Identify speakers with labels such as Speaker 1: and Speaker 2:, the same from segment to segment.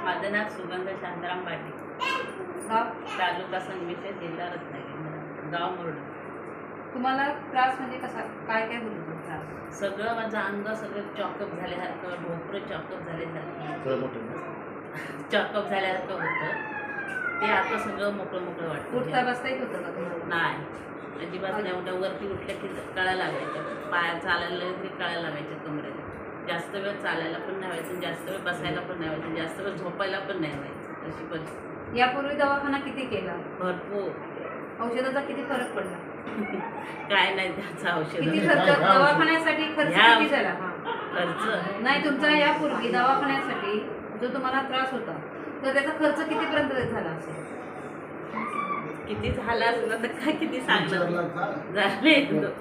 Speaker 1: माझं नाव सुगंध शांताराम पाटील,
Speaker 2: गाव
Speaker 1: तालुका संगमेश्वर, जिल्हा रत्नागिरी, गाव मुरड.
Speaker 2: तुम्हाला त्रास म्हणजे कसा काय काय होत होतं त्रास?
Speaker 1: सगळं माझं अंग सगळं चॉकअप झाल्यासारखं, ढोपरं चॉकअप झाल्यासारखं, चॉकअप झाल्यासारखं होतं. ते आता सगळं मोकळं मोकळं
Speaker 2: उठता
Speaker 1: वाटतं.
Speaker 2: बसता येत होतं का तुम्हाला?
Speaker 1: नाही, अजिबात नाही. उठ्या वरती उठल्या की कळा लागायच्या, पाया चालायला लागलं तरी कळा लागायच्या कमरेला. जास्त वेळ चालायला पण नाही व्हायचं, जास्त वेळ बसायला पण नाही व्हायचं, जास्त वेळ झोपायला पण नाही व्हायचं. अशी परिस्थिती.
Speaker 2: यापूर्वी दवाखाना किती केला?
Speaker 1: भरपूर.
Speaker 2: औषधाचा किती फरक पडला?
Speaker 1: काय नाही त्याचं
Speaker 2: किती
Speaker 1: औषध.
Speaker 2: खर्च दवाखान्यासाठी खर्च किती झाला?
Speaker 1: खर्च
Speaker 2: नाही, तुमचा यापूर्वी दवाखान्यासाठी जो तुम्हाला त्रास होता तर त्याचा खर्च कितीपर्यंत झाला असेल?
Speaker 1: किती झाला असला तर काय किती सांगणार झाले,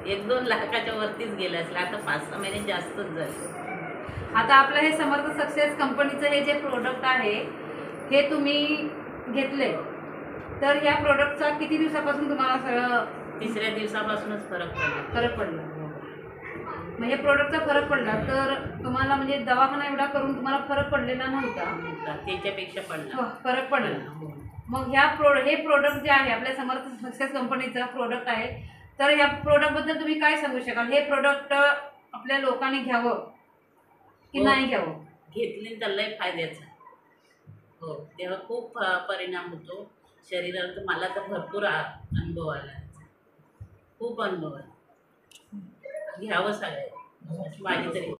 Speaker 1: 1-2 लाखाच्या वरतीच गेले असले. आता 5-6 महिने जास्तच झाले.
Speaker 2: आता आपलं हे समर्थ सक्सेस कंपनीचं हे जे प्रोडक्ट आहे हे तुम्ही घेतले, तर या प्रोडक्टचा किती दिवसापासून तुम्हाला सगळं
Speaker 1: 3ऱ्या दिवसापासूनच
Speaker 2: फरक पडला? म्हणजे प्रोडक्टचा फरक पडला तर तुम्हाला म्हणजे दवाखाना एवढा करून तुम्हाला फरक पडलेला नव्हता,
Speaker 1: त्याच्यापेक्षा पडला.
Speaker 2: फरक पडला. मग हे प्रोडक्ट जे आहे आपल्या समर्थ सक्सेस कंपनीचं प्रोडक्ट आहे, तर ह्या प्रोडक्टबद्दल तुम्ही काय सांगू शकाल? हे प्रोडक्ट आपल्या लोकांनी घ्यावं की नाही घ्यावं?
Speaker 1: घेतली तर लय फायद्याचं. हो, तेव्हा खूप परिणाम होतो शरीरावर. तर मला तर भरपूर अनुभव आला, खूप अनुभव आला. घ्यावं सगळ्यांनी, माझी तरी